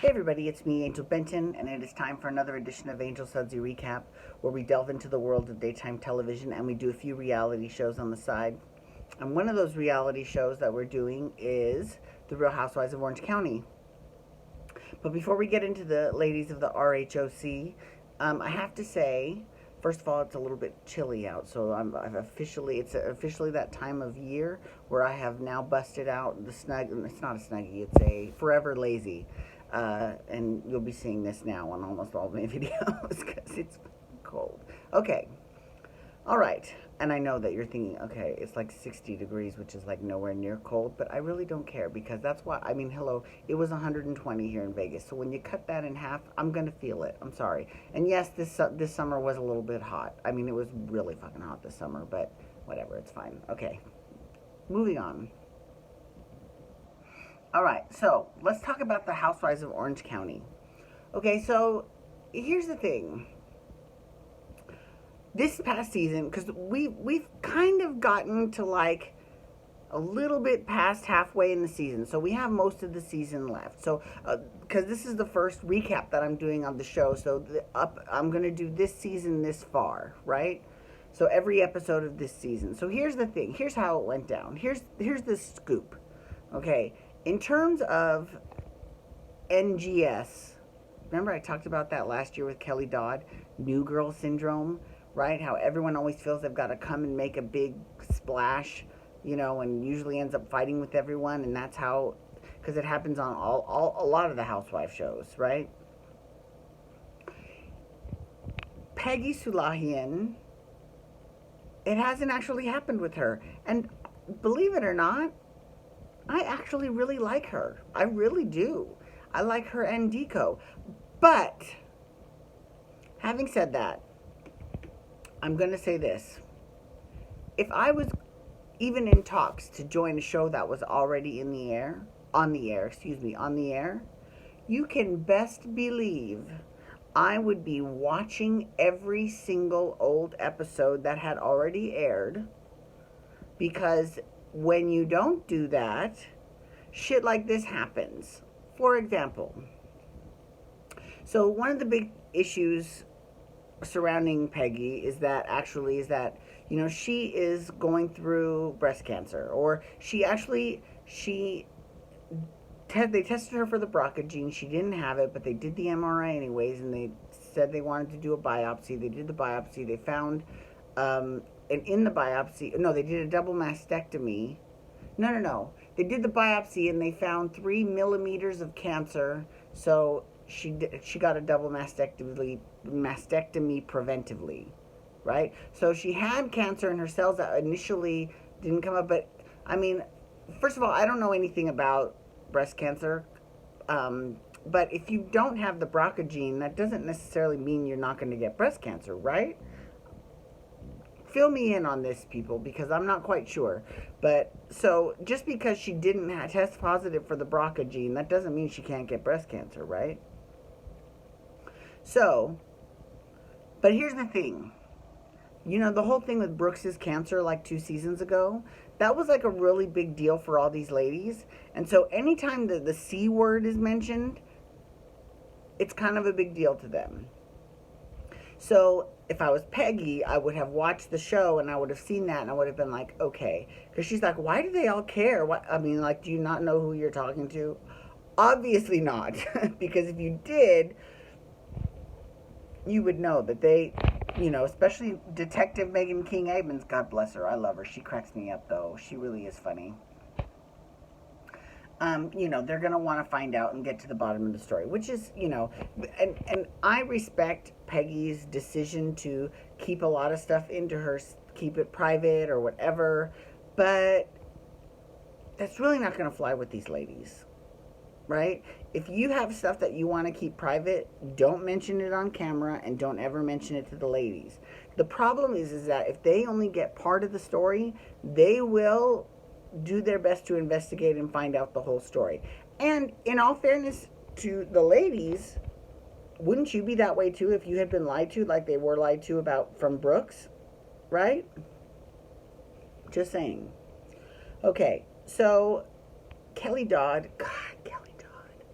Hey everybody, it's me, Angel Benton, and it is time for another edition of Angel Sudsy Recap, where we delve into the world of daytime television and we do a few reality shows on the side. And one of those reality shows that we're doing is The Real Housewives of Orange County. But before we get into the ladies of the RHOC, I have to say, first of all, it's a little bit chilly out, so it's officially that time of year where I have now busted out the snug. It's not a snuggie; it's a forever lazy, and you'll be seeing this now on almost all my videos because it's cold. Okay, all right. And I know that you're thinking, okay, it's like 60 degrees, which is like nowhere near cold, but I really don't care because that's why, I mean, hello, it was 120 here in Vegas. So when you cut that in half, I'm going to feel it. I'm sorry. And yes, this summer was a little bit hot. I mean, it was really fucking hot this summer, but whatever, it's fine. Okay, moving on. All right, so let's talk about the Housewives of Orange County. Okay, so here's the thing. This past season, because we've kind of gotten to like a little bit past halfway in the season, so we have most of the season left. So, because this is the first recap that I'm doing on the show, so I'm gonna do this season this far, right? So every episode of this season. So here's the thing. Here's how it went down. Here's the scoop. Okay, in terms of NGS, remember I talked about that last year with Kelly Dodd, New Girl Syndrome, right? How everyone always feels they've got to come and make a big splash, and usually ends up fighting with everyone, and that's how, because it happens on a lot of the housewife shows, right? Peggy Sulahian, it hasn't actually happened with her, and believe it or not, I actually really like her. I really do. I like her and Deco, but having said that, I'm going to say this. If I was even in talks to join a show that was already on the air, you can best believe I would be watching every single old episode that had already aired, because when you don't do that, shit like this happens. For example, so one of the big issues surrounding Peggy is that she is going through breast cancer, or they tested her for the BRCA gene. She didn't have it, but they did the MRI anyways, and they said they wanted to do a biopsy. They did the biopsy. They found, and in the biopsy, no, they did a double mastectomy. No. They did the biopsy and they found 3 millimeters of cancer. So she got a double mastectomy preventively, right? So she had cancer in her cells that initially didn't come up. But I mean, first of all, I don't know anything about breast cancer. But if you don't have the BRCA gene, that doesn't necessarily mean you're not going to get breast cancer, right? Fill me in on this, people, because I'm not quite sure. But so just because she didn't test positive for the BRCA gene, that doesn't mean she can't get breast cancer, right? So, but here's the thing. The whole thing with Brooks's cancer like 2 seasons ago, that was like a really big deal for all these ladies. And so anytime the C word is mentioned, it's kind of a big deal to them. So if I was Peggy, I would have watched the show and I would have seen that and I would have been like, okay. Because she's like, why do they all care? Do you not know who you're talking to? Obviously not. Because if you did, you would know that they, especially Detective Megan King Abens, God bless her. I love her. She cracks me up, though. She really is funny. They're going to want to find out and get to the bottom of the story, which is, and I respect Peggy's decision to keep a lot of stuff keep it private or whatever, but that's really not going to fly with these ladies, right? If you have stuff that you want to keep private, don't mention it on camera and don't ever mention it to the ladies. The problem is that if they only get part of the story, they will do their best to investigate and find out the whole story. And in all fairness to the ladies, wouldn't you be that way too if you had been lied to, like they were lied to about from Brooks, right? Just saying. Okay, so Kelly Dodd, God, Kelly Dodd.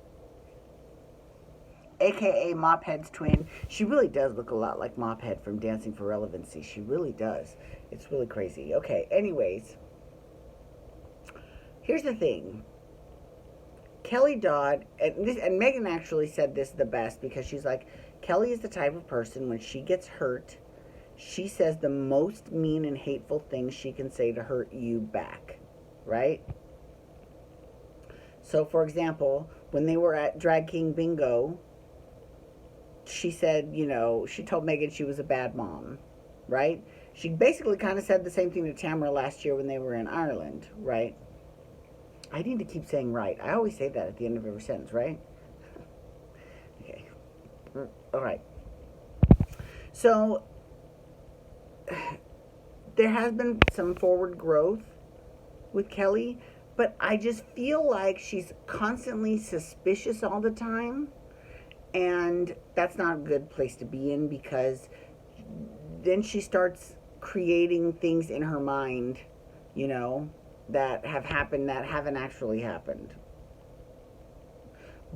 aka Mophead's twin. She really does look a lot like Mophead from Dancing for Relevancy. She really does. It's really crazy. Okay, anyways, here's the thing. Kelly Dodd, and Megan actually said this the best, because she's like, Kelly is the type of person, when she gets hurt, she says the most mean and hateful things she can say to hurt you back, right? So, for example, when they were at Drag King Bingo, she said, she told Megan she was a bad mom, right? She basically kind of said the same thing to Tamara last year when they were in Ireland, right? I need to keep saying right. I always say that at the end of every sentence, right? Okay. All right. So, there has been some forward growth with Kelly, but I just feel like she's constantly suspicious all the time, and that's not a good place to be in, because then she starts creating things in her mind, that have happened that haven't actually happened.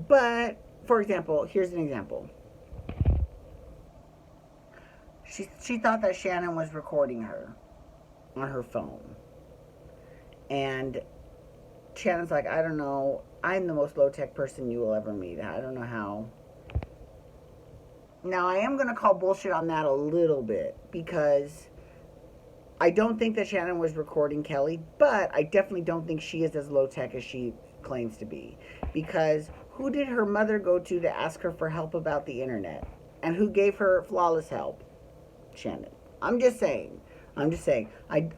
But, for example, here's an example. She thought that Shannon was recording her on her phone. And Shannon's like, I don't know. I'm the most low-tech person you will ever meet. I don't know how. Now, I am going to call bullshit on that a little bit, because I don't think that Shannon was recording Kelly, but I definitely don't think she is as low-tech as she claims to be. Because who did her mother go to ask her for help about the internet? And who gave her flawless help? Shannon. I'm just saying.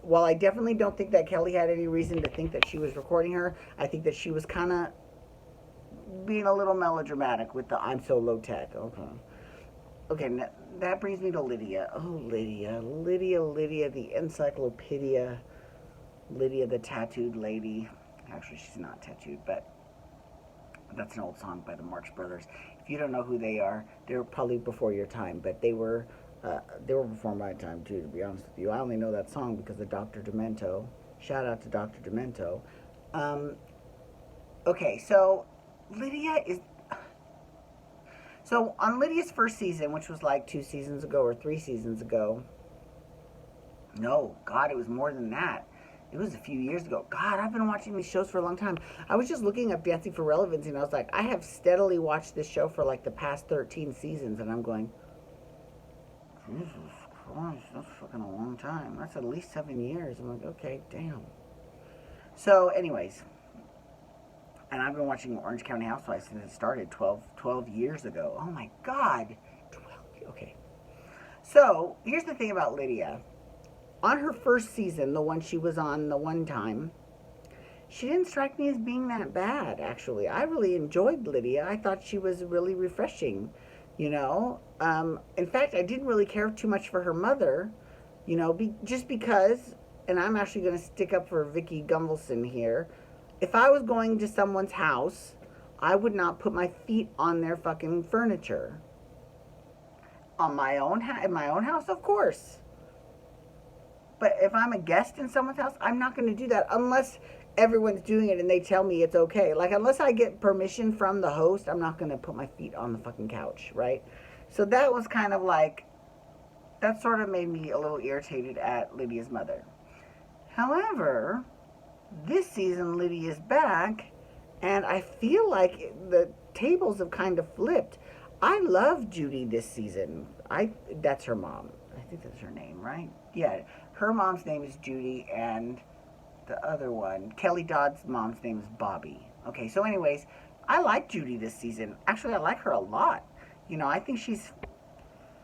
While I definitely don't think that Kelly had any reason to think that she was recording her, I think that she was kind of being a little melodramatic with the I'm so low-tech. Okay, that brings me to Lydia. Oh, Lydia, the encyclopedia. Lydia, the tattooed lady. Actually, she's not tattooed, but that's an old song by the Marx Brothers. If you don't know who they are, they're probably before your time, but they were before my time too, to be honest with you. I only know that song because of Dr. Demento. Shout out to Dr. Demento. Okay, so Lydia is... So, on Lydia's first season, which was like 2 seasons ago or 3 seasons ago... No, God, it was more than that. It was a few years ago. God, I've been watching these shows for a long time. I was just looking up Dancing for Relevancy, and I was like, I have steadily watched this show for like the past 13 seasons, and I'm going... Jesus Christ, that's fucking a long time. That's at least 7 years. I'm like, okay, damn. So, anyways, and I've been watching Orange County Housewives since it started 12 years ago. Oh my God. 12, okay. So, here's the thing about Lydia. On her first season, the one she was on the one time, she didn't strike me as being that bad, actually. I really enjoyed Lydia. I thought she was really refreshing, In fact, I didn't really care too much for her mother, just because, and I'm actually going to stick up for Vicky Gunvalson here. If I was going to someone's house, I would not put my feet on their fucking furniture. In my own house, of course. But if I'm a guest in someone's house, I'm not going to do that unless everyone's doing it and they tell me it's okay. Like, unless I get permission from the host, I'm not going to put my feet on the fucking couch, right? So that was kind of like, that sort of made me a little irritated at Lydia's mother. However, this season Lydia's back, and I feel like the tables have kind of flipped. I love Judy this season. That's her mom. I think that's her name, right? Yeah, her mom's name is Judy, and the other one, Kelly Dodd's mom's name is Bobby. Okay, so anyways, I like Judy this season. Actually, I like her a lot. I think she's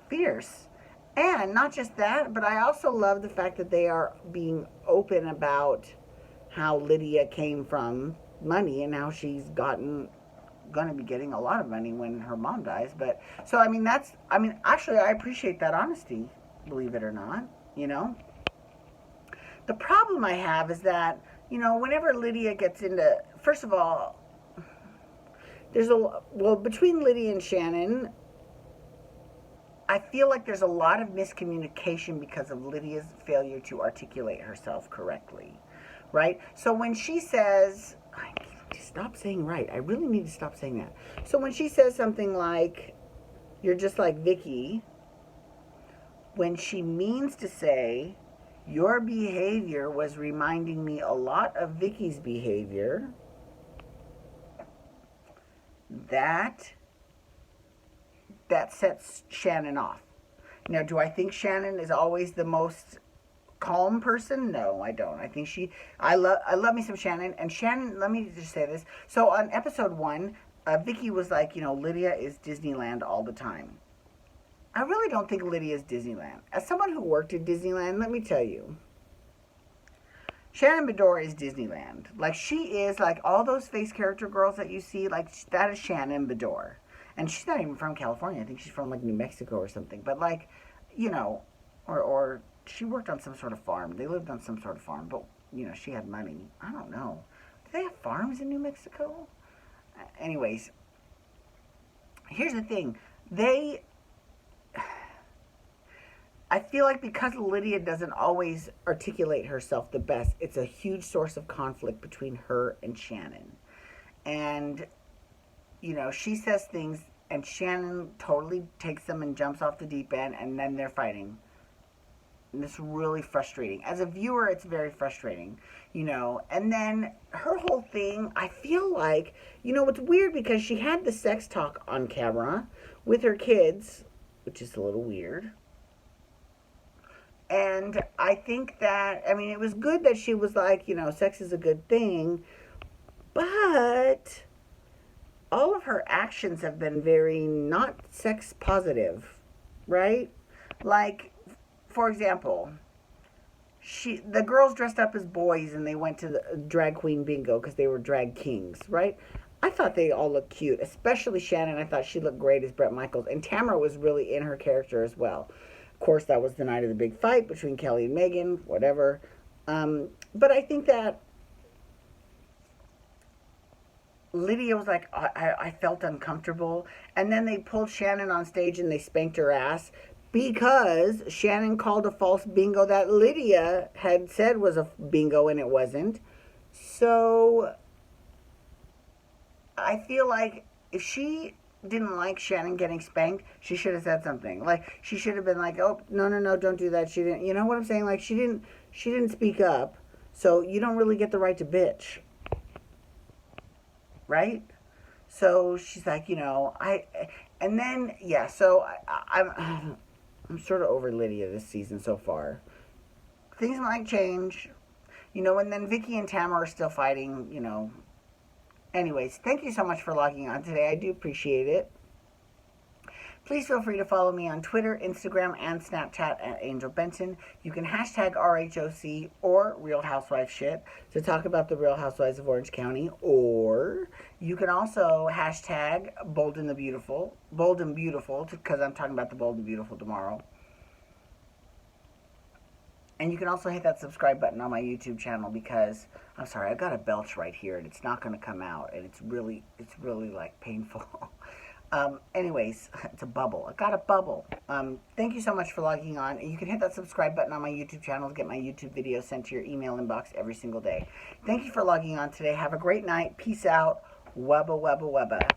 fierce. And not just that, but I also love the fact that they are being open about how Lydia came from money and how she's going to be getting a lot of money when her mom dies. But, so, actually, I appreciate that honesty, believe it or not, The problem I have is that, whenever Lydia gets into, first of all, between Lydia and Shannon, I feel like there's a lot of miscommunication because of Lydia's failure to articulate herself correctly, right? So when she says, I need to stop saying right. I really need to stop saying that. So when she says something like, you're just like Vicky when she means to say, your behavior was reminding me a lot of Vicky's behavior. That sets Shannon off. Now, do I think Shannon is always the most calm person? No, I don't. I think I love me some Shannon. And Shannon, let me just say this. So on episode 1, Vicky was like, Lydia is Disneyland all the time. I really don't think Lydia is Disneyland. As someone who worked at Disneyland, let me tell you, Shannon Bedore is Disneyland. Like, she is, like, all those face character girls that you see, like, that is Shannon Bedore. And she's not even from California. I think she's from, like, New Mexico or something. But, like, or she worked on some sort of farm. They lived on some sort of farm. But, she had money. I don't know. Do they have farms in New Mexico? Anyways, here's the thing. I feel like because Lydia doesn't always articulate herself the best, it's a huge source of conflict between her and Shannon. And, she says things and Shannon totally takes them and jumps off the deep end, and then they're fighting. And it's really frustrating. As a viewer, it's very frustrating, And then her whole thing, I feel like, it's weird because she had the sex talk on camera with her kids, which is a little weird. And I think that, it was good that she was like, sex is a good thing, but all of her actions have been very not sex positive, right? Like, for example, the girls dressed up as boys and they went to the drag queen bingo because they were drag kings, right? I thought they all looked cute, especially Shannon. I thought she looked great as Bret Michaels, and Tamara was really in her character as well. Of course, that was the night of the big fight between Kelly and Megan, whatever. But I think that Lydia was like, I felt uncomfortable. And then they pulled Shannon on stage and they spanked her ass because Shannon called a false bingo that Lydia had said was a bingo and it wasn't. So I feel like if she didn't like Shannon getting spanked, she should have said something. Like, she should have been like, oh, no, don't do that. She didn't, you know what I'm saying? Like, she didn't speak up, so you don't really get the right to bitch. Right? So she's like, and then, yeah, so I'm sort of over Lydia this season so far. Things might change, and then Vicky and Tamara are still fighting, Anyways, thank you so much for logging on today. I do appreciate it. Please feel free to follow me on Twitter, Instagram, and Snapchat at Angel Benton. You can hashtag RHOC or Real Housewife Shit to talk about the Real Housewives of Orange County. Or you can also hashtag Bold and Beautiful, because I'm talking about the Bold and Beautiful tomorrow. And you can also hit that subscribe button on my YouTube channel because, I'm sorry, I got a belch right here and it's not going to come out. And it's really like painful. Anyways, it's a bubble. I got a bubble. Thank you so much for logging on. And you can hit that subscribe button on my YouTube channel to get my YouTube videos sent to your email inbox every single day. Thank you for logging on today. Have a great night. Peace out. Wubba, wubba, wubba.